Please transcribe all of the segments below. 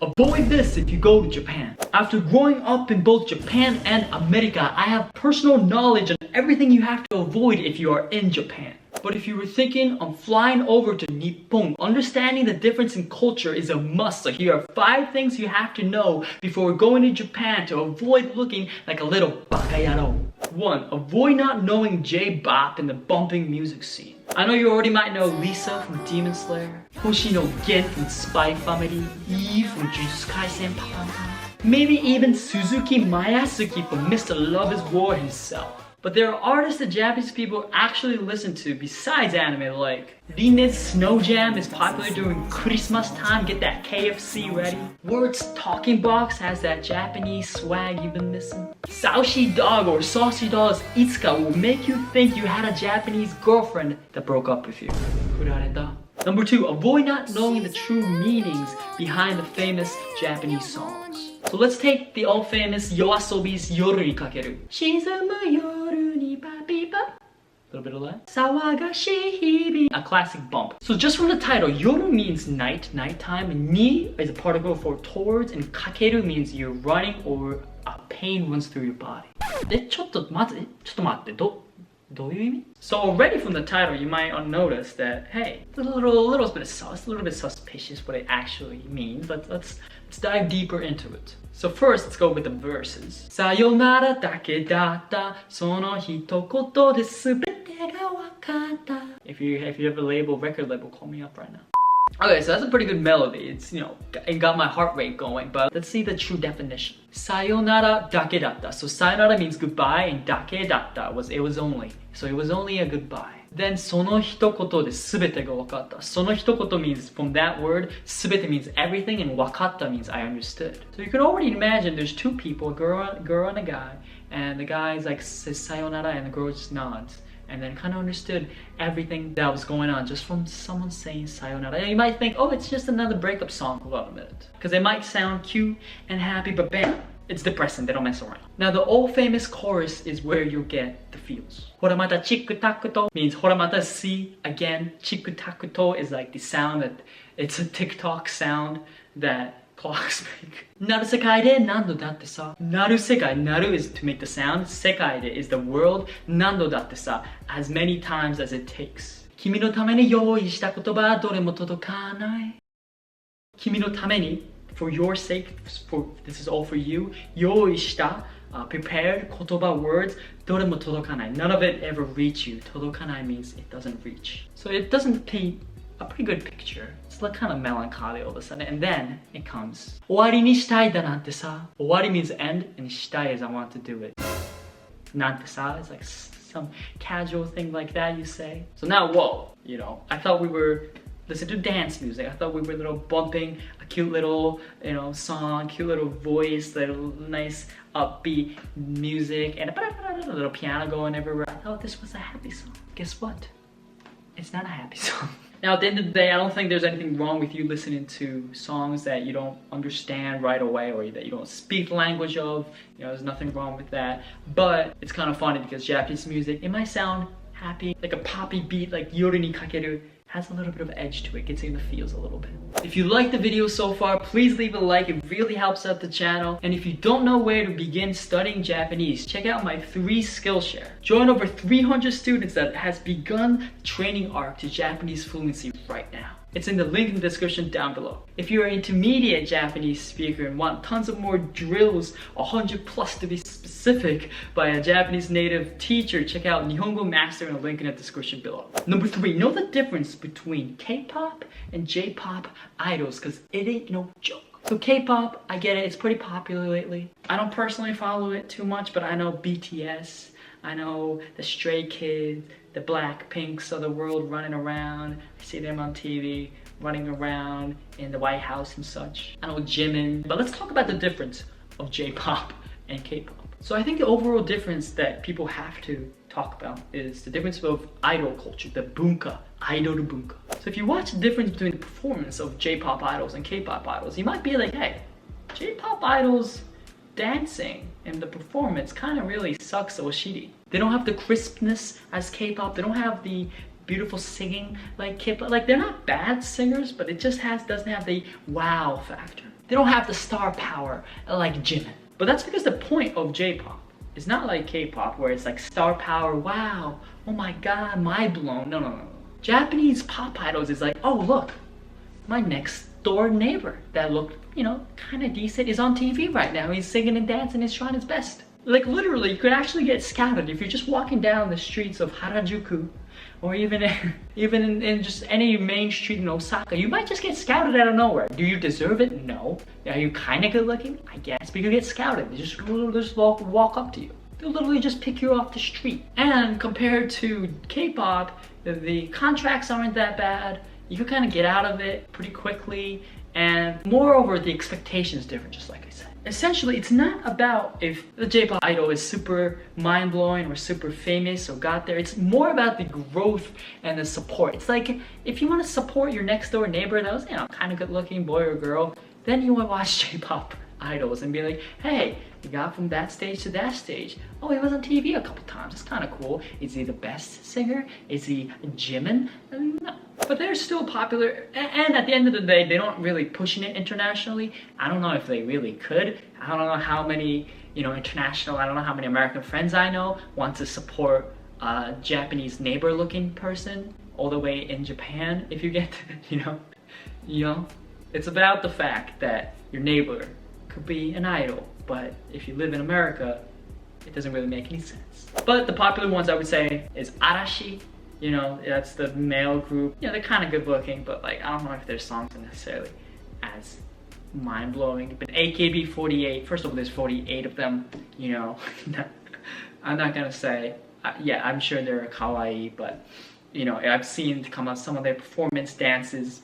Avoid this if you go to Japan. After growing up in both Japan and America, I have personal knowledge on everything you have to avoid if you are in Japan. But if you were thinking on flying over to Nippon, understanding the difference in culture is a must. So here are 5 things you have to know before going to Japan to avoid looking like a little bakayaro. 1. Avoid not knowing J-pop and the bumping music scene. I know you already might know Lisa from Demon Slayer, Hoshino Gen from Spy Family, Eve from Jujutsu Kaisen, maybe even Suzuki Mayasuki from Mr. Love is War himself. But there are artists that Japanese people actually listen to besides anime, like Rinne's Snow Jam is popular during Christmas time, get that KFC ready. Word's Talking Box has that Japanese swag you've been missing. Saushi Dog or Saucy Dog's Itsuka will make you think you had a Japanese girlfriend that broke up with you. Kurareta. Number 2, avoid not knowing the true meanings behind the famous Japanese songs. So let's take the all famous YOASOBI's Yoru ni Kakeru. Shizumu yoru ni papipa. A little bit of that. Sawagashi hibi. A classic bump. So just from the title, Yoru means night, nighttime. Ni is a particle for towards, and Kakeru means you're running or a pain runs through your body. ちょっと待って、どういう意味? So already from the title, you might notice that, hey, it's a little bit suspicious what it actually means. Let's dive deeper into it. So first, let's go with the verses. Sayonara dake datta, sono hitokoto de subete ga wakatta. If you have a record label, call me up right now. Okay, so that's a pretty good melody. It's, it got my heart rate going, but let's see the true definition. Sayonara dake datta. So sayonara means goodbye, and dake datta it was only. So it was only a goodbye. Then sono hitokoto de subete ga wakatta. Sono hitokoto means, from that word, subete means everything, and wakatta means I understood. So you can already imagine there's 2 people, a girl and a guy, and the guy says sayonara and the girl just nods. And then kind of understood everything that was going on just from someone saying sayonara. And you might think, oh, it's just another breakup song. Hold on a minute. Because it might sound cute and happy, but bam, it's depressing. They don't mess around. Now, the old famous chorus is where you'll get the feels. Horamata chikutakuto means horamata see again. Chikutakuto is like the sound that, it's a TikTok sound that clocks make. Naru sekai de nando datte sa. Naru sekai. Naru is to make the sound. Sekai de is the world. Nando datte sa. As many times as it takes. Kimi no tame ni yoii shita kotoba dore mo todokanai. Kimi no tame ni, for your sake, this is all for you. Yoii shita, prepared kotoba words. Dore mo todokanai. None of it ever reach you. Todokanai means it doesn't reach. So it doesn't paint a pretty good picture. It's like kind of melancholy all of a sudden, and then it comes. Owari ni shitai da nante sa. Owari means end, and shitai is I want to do it. Nante sa is like some casual thing like that you say. So now, whoa, I thought we were listening to dance music. I thought we were a little bumping, a cute little, song, cute little voice, little nice upbeat music, and a little piano going everywhere. I thought this was a happy song. Guess what? It's not a happy song. Now, at the end of the day, I don't think there's anything wrong with you listening to songs that you don't understand right away or that you don't speak the language of. There's nothing wrong with that. But it's kind of funny because Japanese music, it might sound happy, like a poppy beat, like Yoru ni Kakeru, has a little bit of edge to it, gets you in the feels a little bit. If you liked the video so far, please leave a like. It really helps out the channel. And if you don't know where to begin studying Japanese, check out my 3 Skillshare. Join over 300 students that has begun training arc to Japanese fluency right now. It's in the link in the description down below. If you're an intermediate Japanese speaker and want tons of more drills, 100 plus to be specific, by a Japanese native teacher, check out Nihongo Master in the link in the description below. Number 3, know the difference between K-pop and J-pop idols, because it ain't no joke. So K-pop, I get it, it's pretty popular lately. I don't personally follow it too much, but I know BTS, I know the Stray Kids, the Blackpinks of the world running around. I see them on TV, running around in the White House and such. I know Jimin, but let's talk about the difference of J-pop and K-pop. So I think the overall difference that people have to talk about is the difference of idol culture, the bunka, idol bunka. So if you watch the difference between the performance of J-pop idols and K-pop idols, you might be like, hey, J-pop idols dancing and the performance kind of really sucks or shitty. They don't have the crispness as K-pop. They don't have the beautiful singing like K-pop. Like, they're not bad singers, but it just doesn't have the wow factor. They don't have the star power like Jimin. But that's because the point of J-pop is not like K-pop where it's like star power, wow, oh my god, mind blown. No, no, no. Japanese pop idols is like, oh look, my next door neighbor that looked, you know, kind of decent is on TV right now. He's singing and dancing, he's trying his best. Like literally, you could actually get scouted if you're just walking down the streets of Harajuku, or even in just any main street in Osaka. You might just get scouted out of nowhere. Do you deserve it? No. Are you kind of good looking? I guess, but you get scouted. They just walk up to you. They'll literally just pick you off the street. And compared to K-pop, the contracts aren't that bad. You can kind of get out of it pretty quickly, and moreover, the expectation is different, just like I said. Essentially, it's not about if the J-pop idol is super mind-blowing or super famous or got there. It's more about the growth and the support. It's like if you want to support your next door neighbor that was, you know, kind of good looking boy or girl, then you want to watch J-pop idols and be like, hey, you got from that stage to that stage. Oh, he was on TV a couple times. It's kind of cool. Is he the best singer? Is he Jimin? No. But they're still popular, and at the end of the day, they don't really pushing it internationally. I don't know if they really could. I don't know how many, you know, international, I don't know how many American friends I know want to support a Japanese neighbor-looking person all the way in Japan. If you get, you know, it's about the fact that your neighbor could be an idol, but if you live in America, it doesn't really make any sense. But the popular ones I would say is Arashi. You know, that's the male group. You know, they're kind of good looking, but like, I don't know if their songs are necessarily as mind-blowing. But AKB48, first of all, there's 48 of them, you know. I'm not gonna say, yeah, I'm sure they're kawaii, but, you know, I've seen some of their performance dances,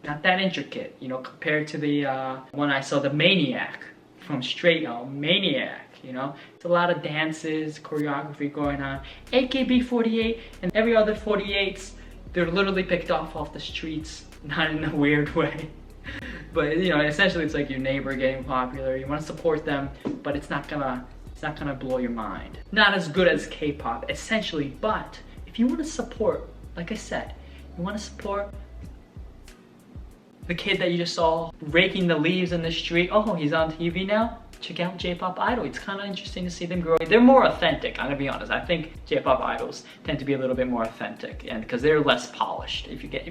not that intricate, you know, compared to the one I saw, the Maniac from Straight Out, Maniac. You know, it's a lot of dances, choreography going on. AKB48 and every other 48s, they're literally picked off the streets, not in a weird way. But you know, essentially it's like your neighbor getting popular. You want to support them, but it's not gonna blow your mind. Not as good as K-pop, essentially, but if you want to support, like I said, you want to support the kid that you just saw raking the leaves in the street. Oh, he's on TV now? Check out J-pop idol. It's kind of interesting to see them grow. They're more authentic, I'm gonna be honest. I think J-pop idols tend to be a little bit more authentic, and because they're less polished, if you get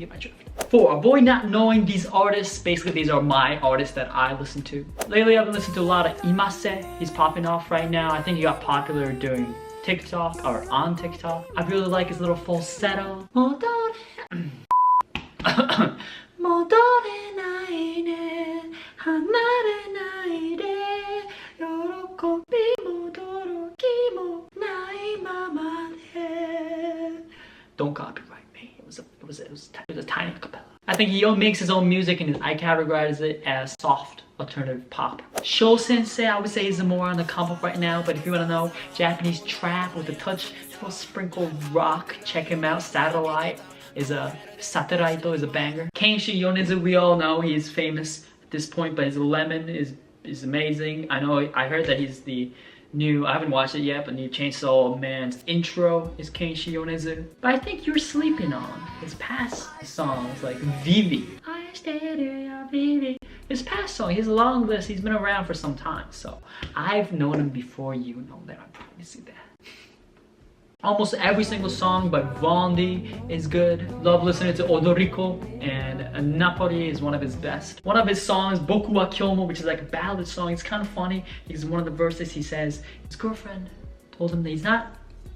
my drift. 4, avoid not knowing these artists. Basically, these are my artists that I listen to. Lately, I've been listening to a lot of Imase. He's popping off right now. I think he got popular doing TikTok or on TikTok. I really like his little falsetto. Don't copyright me. It was a tiny capella. I think he makes his own music and I categorize it as soft alternative pop. Sho Sensei, I would say, is more on the come up right now, but if you want to know Japanese trap with a touch, little sprinkle rock, check him out. Satellite is a banger. Kenshi Yonezu, we all know he's famous at this point, but his Lemon is amazing. I heard that he's the new, I haven't watched it yet, but new Chainsaw Man's intro is Kenshi Yonezu. But I think you're sleeping on his past songs like Vivi. His past song, his long list, he's been around for some time, so I've known him before you know that, I promise you that. Almost every single song by Vondi is good. Love listening to Odoriko, and Napoli is one of his best. One of his songs, Boku wa Kyomo, which is like a ballad song, it's kind of funny because one of the verses he says his girlfriend told him that he's not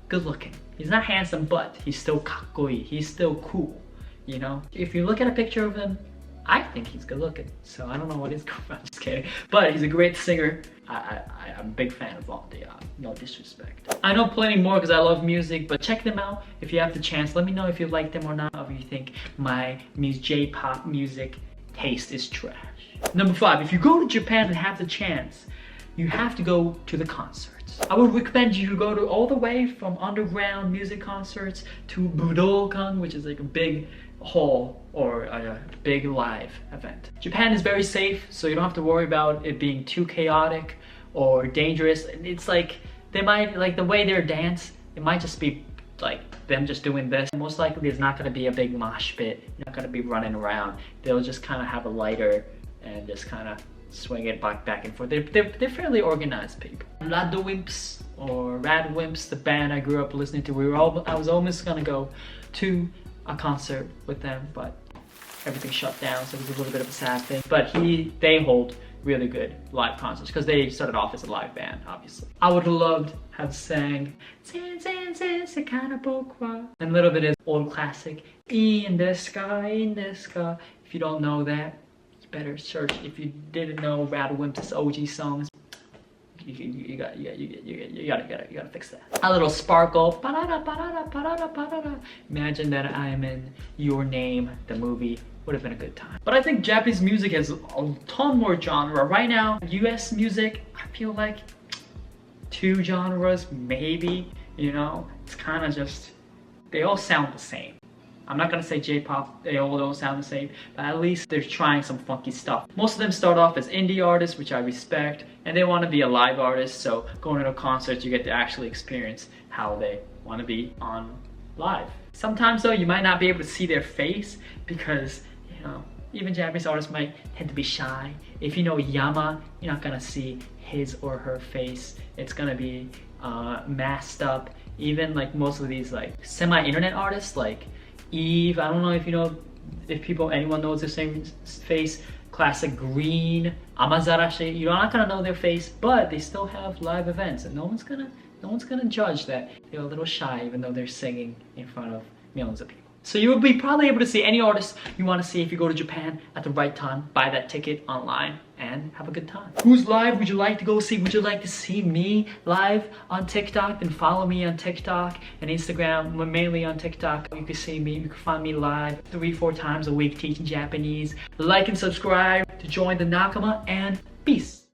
good looking. He's not handsome, but he's still kakkoi. He's still cool, you know? If you look at a picture of him, I think he's good looking. So I don't know what his girlfriend, I'm just kidding. But he's a great singer. I'm a big fan of Vondi, no disrespect. I know plenty more because I love music, but check them out if you have the chance. Let me know if you like them or not, or if you think my J-pop music taste is trash. Number 5, if you go to Japan and have the chance, you have to go to the concerts. I would recommend you to go to all the way from underground music concerts to Budokan, which is like a big hall or a big live event. Japan is very safe, so you don't have to worry about it being too chaotic or dangerous. It's like they might, like the way they dance, it might just be like them just doing this. Most likely there's not going to be a big mosh pit. You're not going to be running around. They'll just kind of have a lighter and just kind of swing it back and forth. They're fairly organized people. Radwimps or Radwimps, the band I grew up listening to, I was almost gonna go to a concert with them, but everything shut down, so it was a little bit of a sad thing. But they hold really good live concerts because they started off as a live band, obviously. I would have loved have sang and a little bit of old classic in the sky. If you don't know that, you better search. If you didn't know Radwimps' OG songs, you gotta fix that. A little sparkle. Imagine that I am in Your Name, the movie. Would have been a good time. But I think Japanese music has a ton more genre. Right now, US music, I feel like 2 genres, maybe, you know? It's kind of just, they all sound the same. I'm not gonna say J-pop, they all don't sound the same, but at least they're trying some funky stuff. Most of them start off as indie artists, which I respect, and they want to be a live artist, so going to a concert, you get to actually experience how they want to be on live. Sometimes though, you might not be able to see their face because, you know, even Japanese artists might tend to be shy. If you know Yama, you're not gonna see his or her face. It's gonna be masked up. Even like most of these like semi-internet artists like Eve, I don't know if you know, if anyone knows the same face, Classic Green, Amazarashi, you're not gonna know their face, but they still have live events and no one's gonna judge that they're a little shy even though they're singing in front of millions of people. So you will be probably able to see any artist you want to see if you go to Japan at the right time, buy that ticket online, and have a good time. Who's live would you like to go see? Would you like to see me live on TikTok? Then follow me on TikTok and Instagram, mainly on TikTok. You can see me, you can find me live 3-4 times a week teaching Japanese. Like and subscribe to join the Nakama, and peace.